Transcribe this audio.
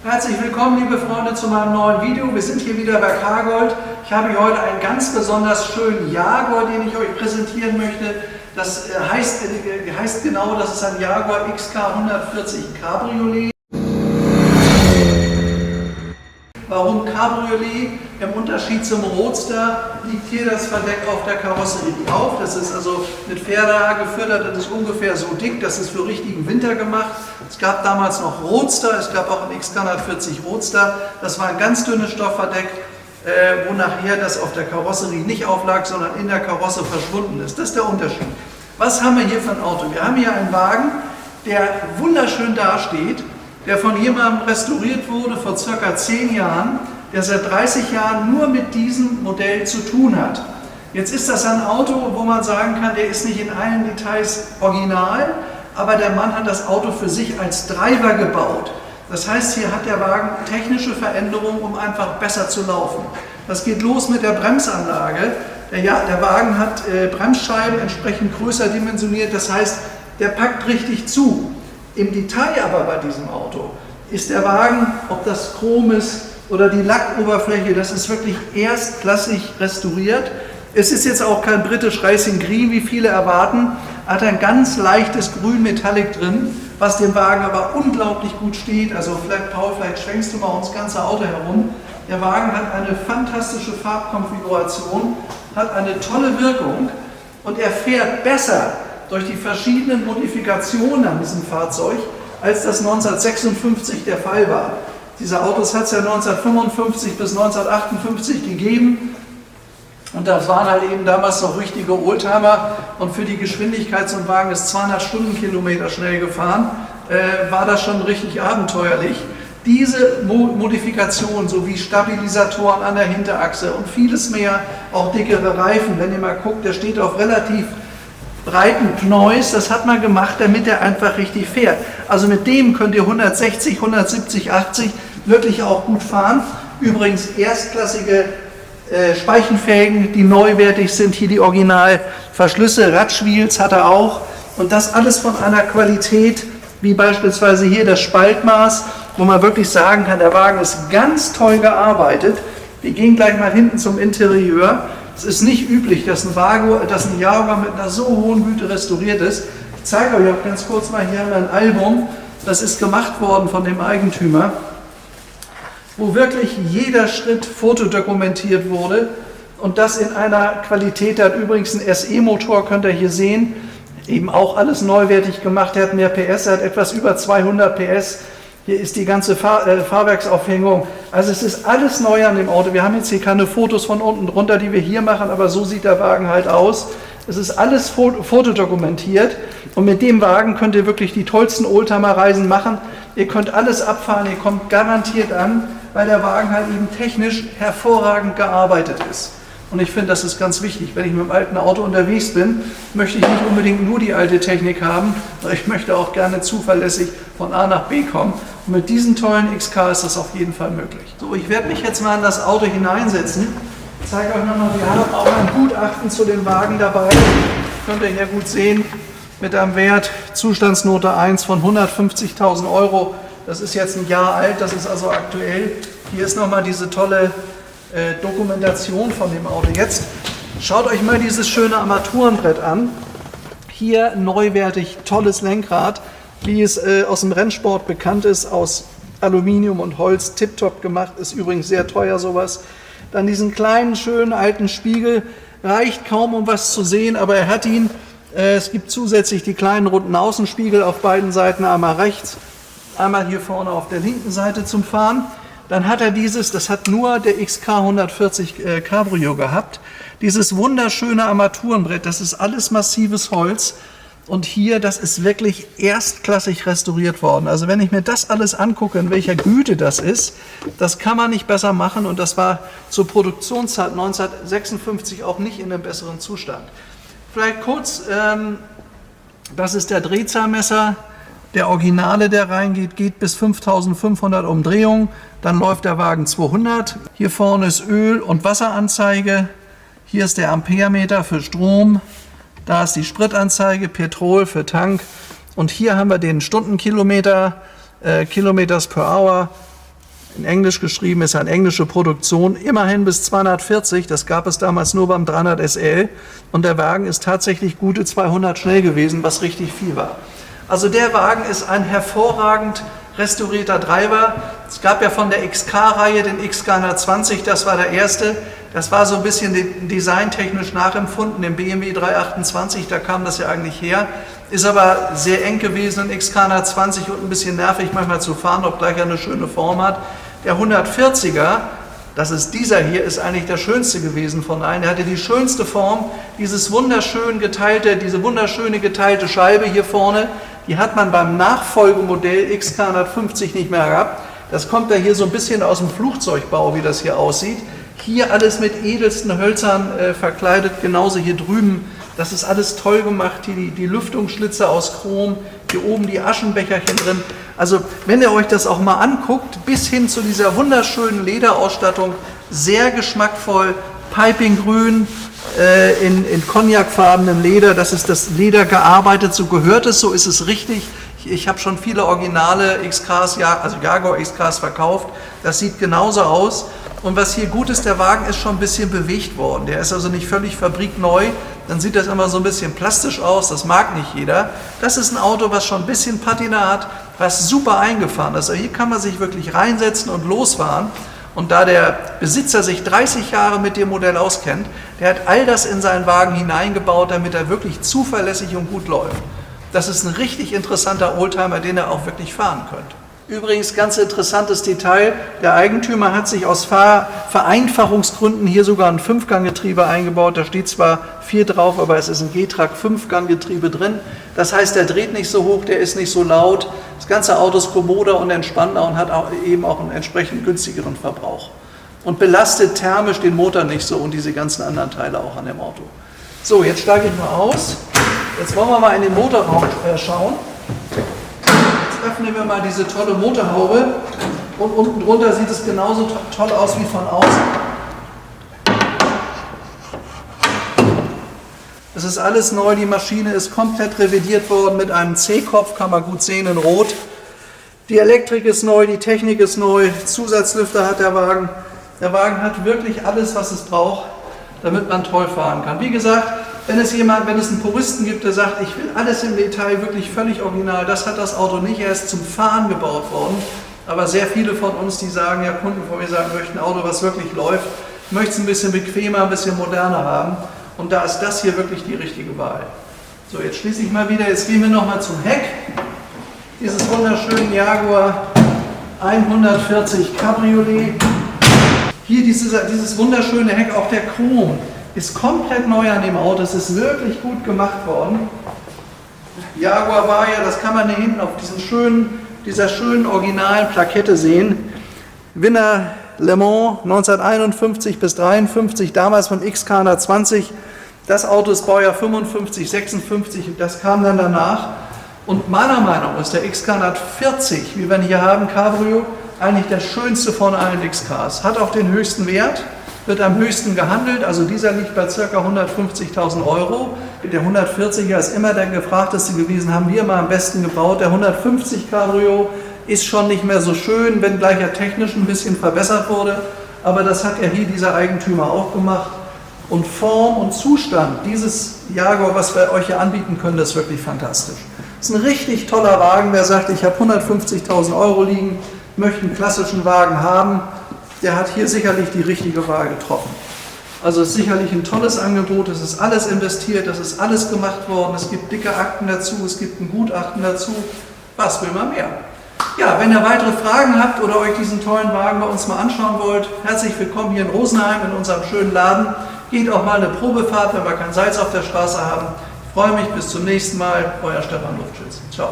Herzlich willkommen, liebe Freunde, zu meinem neuen Video. Wir sind hier wieder bei Cargold. Ich habe hier heute einen ganz besonders schönen Jaguar, den ich euch präsentieren möchte. Das heißt genau, das ist ein Jaguar XK 140 Cabriolet. Warum Cabriolet? Im Unterschied zum Roadster liegt hier das Verdeck auf der Karosserie auf. Das ist also mit Pferdehaar gefüttert, das ist ungefähr so dick, das ist für richtigen Winter gemacht. Es gab damals noch Roadster, es gab auch ein XK 140 Roadster. Das war ein ganz dünnes Stoffverdeck, wo nachher das auf der Karosserie nicht auflag, sondern in der Karosse verschwunden ist. Das ist der Unterschied. Was haben wir hier für ein Auto? Wir haben hier einen Wagen, der wunderschön dasteht, der von jemandem restauriert wurde vor ca. 10 Jahren, der seit 30 Jahren nur mit diesem Modell zu tun hat. Jetzt ist das ein Auto, wo man sagen kann, der ist nicht in allen Details original, aber der Mann hat das Auto für sich als Driver gebaut. Das heißt, hier hat der Wagen technische Veränderungen, um einfach besser zu laufen. Das geht los mit der Bremsanlage. Der Wagen hat Bremsscheiben entsprechend größer dimensioniert, das heißt, der packt richtig zu. Im Detail aber bei diesem Auto ist der Wagen, ob das Chrom ist oder die Lackoberfläche, das ist wirklich erstklassig restauriert. Es ist jetzt auch kein British Racing Green, wie viele erwarten, hat ein ganz leichtes Grün Metallic drin, was dem Wagen aber unglaublich gut steht. Also vielleicht, Paul, vielleicht schwenkst du mal ums ganze Auto herum. Der Wagen hat eine fantastische Farbkonfiguration, hat eine tolle Wirkung und er fährt besser durch die verschiedenen Modifikationen an diesem Fahrzeug, als das 1956 der Fall war. Diese Autos hat es ja 1955 bis 1958 gegeben und das waren halt eben damals noch richtige Oldtimer und für die Geschwindigkeit, so ein Wagen ist 200 Stundenkilometer schnell gefahren, war das schon richtig abenteuerlich. Diese Modifikationen sowie Stabilisatoren an der Hinterachse und vieles mehr, auch dickere Reifen, wenn ihr mal guckt, der steht auf relativ breiten Pneus, das hat man gemacht, damit er einfach richtig fährt. Also mit dem könnt ihr 160, 170, 80 wirklich auch gut fahren. Übrigens erstklassige Speichenfelgen, die neuwertig sind, hier die Originalverschlüsse, Radschwils hat er auch und das alles von einer Qualität, wie beispielsweise hier das Spaltmaß, wo man wirklich sagen kann, der Wagen ist ganz toll gearbeitet. Wir gehen gleich mal hinten zum Interieur. Es ist nicht üblich, dass ein Jaguar mit einer so hohen Güte restauriert ist. Ich zeige euch auch ganz kurz mal, hier haben wir ein Album, das ist gemacht worden von dem Eigentümer, wo wirklich jeder Schritt fotodokumentiert wurde und das in einer Qualität, der hat übrigens einen SE-Motor, könnt ihr hier sehen, eben auch alles neuwertig gemacht, er hat mehr PS, er hat etwas über 200 PS. Hier ist die ganze Fahrwerksaufhängung. Also es ist alles neu an dem Auto. Wir haben jetzt hier keine Fotos von unten drunter, die wir hier machen, aber so sieht der Wagen halt aus. Es ist alles fotodokumentiert und mit dem Wagen könnt ihr wirklich die tollsten Oldtimer-Reisen machen. Ihr könnt alles abfahren, ihr kommt garantiert an, weil der Wagen halt eben technisch hervorragend gearbeitet ist. Und ich finde, das ist ganz wichtig. Wenn ich mit dem alten Auto unterwegs bin, möchte ich nicht unbedingt nur die alte Technik haben, sondern ich möchte auch gerne zuverlässig von A nach B kommen. Und mit diesen tollen XK ist das auf jeden Fall möglich. So, ich werde mich jetzt mal in das Auto hineinsetzen. Ich zeige euch nochmal, wir haben auch ein Gutachten zu dem Wagen dabei. Könnt ihr hier gut sehen, mit einem Wert Zustandsnote 1 von 150.000 Euro. Das ist jetzt ein Jahr alt, das ist also aktuell. Hier ist nochmal diese tolle Dokumentation von dem Auto. Jetzt schaut euch mal dieses schöne Armaturenbrett an. Hier neuwertig, tolles Lenkrad, wie es aus dem Rennsport bekannt ist, aus Aluminium und Holz, tipptopp gemacht, ist übrigens sehr teuer sowas. Dann diesen kleinen, schönen alten Spiegel, reicht kaum um was zu sehen, aber er hat ihn. Es gibt zusätzlich die kleinen runden Außenspiegel auf beiden Seiten, einmal rechts, einmal hier vorne auf der linken Seite zum Fahren. Dann hat er das hat nur der XK 140 Cabrio gehabt, dieses wunderschöne Armaturenbrett, das ist alles massives Holz und hier, das ist wirklich erstklassig restauriert worden. Also wenn ich mir das alles angucke, in welcher Güte das ist, das kann man nicht besser machen und das war zur Produktionszeit 1956 auch nicht in einem besseren Zustand. Vielleicht kurz, das ist der Drehzahlmesser. Der Originale, der reingeht, geht bis 5500 Umdrehungen, dann läuft der Wagen 200. Hier vorne ist Öl- und Wasseranzeige, hier ist der Amperemeter für Strom, da ist die Spritanzeige, Petrol für Tank und hier haben wir den Stundenkilometer, Kilometers per Hour in Englisch geschrieben, ist eine englische Produktion, immerhin bis 240, das gab es damals nur beim 300 SL und der Wagen ist tatsächlich gute 200 schnell gewesen, was richtig viel war. Also der Wagen ist ein hervorragend restaurierter Treiber. Es gab ja von der XK-Reihe den XK120, das war der erste. Das war so ein bisschen designtechnisch nachempfunden, im BMW 328, da kam das ja eigentlich her. Ist aber sehr eng gewesen, ein XK120 und ein bisschen nervig manchmal zu fahren, obgleich er eine schöne Form hat. Der 140er, das ist dieser hier, ist eigentlich der schönste gewesen von allen. Er hatte die schönste Form, diese wunderschöne geteilte Scheibe hier vorne, die hat man beim Nachfolgemodell XK150 nicht mehr gehabt. Das kommt ja hier so ein bisschen aus dem Flugzeugbau, wie das hier aussieht. Hier alles mit edelsten Hölzern verkleidet, genauso hier drüben. Das ist alles toll gemacht, hier die Lüftungsschlitze aus Chrom, hier oben die Aschenbecherchen drin. Also wenn ihr euch das auch mal anguckt, bis hin zu dieser wunderschönen Lederausstattung, sehr geschmackvoll, Pipinggrün, in cognacfarbenem Leder, das ist das Leder gearbeitet, so gehört es, so ist es richtig. Ich habe schon viele originale XKs, also Jaguar XKs verkauft, das sieht genauso aus. Und was hier gut ist, der Wagen ist schon ein bisschen bewegt worden, der ist also nicht völlig fabrikneu, dann sieht das immer so ein bisschen plastisch aus, das mag nicht jeder. Das ist ein Auto, was schon ein bisschen Patina hat, was super eingefahren ist. Also hier kann man sich wirklich reinsetzen und losfahren. Und da der Besitzer sich 30 Jahre mit dem Modell auskennt, der hat all das in seinen Wagen hineingebaut, damit er wirklich zuverlässig und gut läuft. Das ist ein richtig interessanter Oldtimer, den ihr auch wirklich fahren könnt. Übrigens, ganz interessantes Detail, der Eigentümer hat sich aus Vereinfachungsgründen hier sogar ein 5-Gang-Getriebe eingebaut. Da steht zwar 4 drauf, aber es ist ein G-Track 5-Gang-Getriebe drin. Das heißt, der dreht nicht so hoch, der ist nicht so laut. Das ganze Auto ist kommoder und entspannter und hat auch eben auch einen entsprechend günstigeren Verbrauch. Und belastet thermisch den Motor nicht so und diese ganzen anderen Teile auch an dem Auto. So, jetzt steige ich mal aus. Jetzt wollen wir mal in den Motorraum schauen. Öffnen wir mal diese tolle Motorhaube und unten drunter sieht es genauso toll aus wie von außen. Es ist alles neu, die Maschine ist komplett revidiert worden mit einem C-Kopf, kann man gut sehen in Rot. Die Elektrik ist neu, die Technik ist neu, Zusatzlüfter hat der Wagen. Der Wagen hat wirklich alles, was es braucht, damit man toll fahren kann. Wie gesagt, wenn es einen Puristen gibt, der sagt, ich will alles im Detail wirklich völlig original, das hat das Auto nicht, er ist zum Fahren gebaut worden. Aber sehr viele von uns, die sagen, ja, Kunden von mir sagen, möchten ein Auto, was wirklich läuft, möchten es ein bisschen bequemer, ein bisschen moderner haben. Und da ist das hier wirklich die richtige Wahl. So, jetzt schließe ich mal wieder, jetzt gehen wir nochmal zum Heck. Dieses wunderschöne Jaguar 140 Cabriolet. Hier dieses wunderschöne Heck, auch der Chrom. Ist komplett neu an dem Auto, es ist wirklich gut gemacht worden. Jaguar war ja, das kann man hier hinten auf dieser schönen originalen Plakette sehen. Winner Le Mans 1951 bis 53, damals vom XK120. Das Auto ist Baujahr 55, 56 und das kam dann danach. Und meiner Meinung nach ist der XK140, wie wir ihn hier haben, Cabrio, eigentlich der schönste von allen XKs. Hat auch den höchsten Wert. Wird am höchsten gehandelt, also dieser liegt bei ca. 150.000 Euro. Der 140er ist immer der gefragteste gewesen, haben wir mal am besten gebaut. Der 150 Cabrio ist schon nicht mehr so schön, wenngleich er technisch ein bisschen verbessert wurde. Aber das hat ja hier dieser Eigentümer auch gemacht. Und Form und Zustand dieses Jaguar, was wir euch hier anbieten können, ist wirklich fantastisch. Das ist ein richtig toller Wagen, wer sagt, ich habe 150.000 Euro liegen, möchte einen klassischen Wagen haben. Der hat hier sicherlich die richtige Wahl getroffen. Also es ist sicherlich ein tolles Angebot, es ist alles investiert, es ist alles gemacht worden, es gibt dicke Akten dazu, es gibt ein Gutachten dazu. Was will man mehr? Ja, wenn ihr weitere Fragen habt oder euch diesen tollen Wagen bei uns mal anschauen wollt, herzlich willkommen hier in Rosenheim in unserem schönen Laden. Geht auch mal eine Probefahrt, wenn wir kein Salz auf der Straße haben. Ich freue mich, bis zum nächsten Mal. Euer Stefan Luftschütz. Ciao.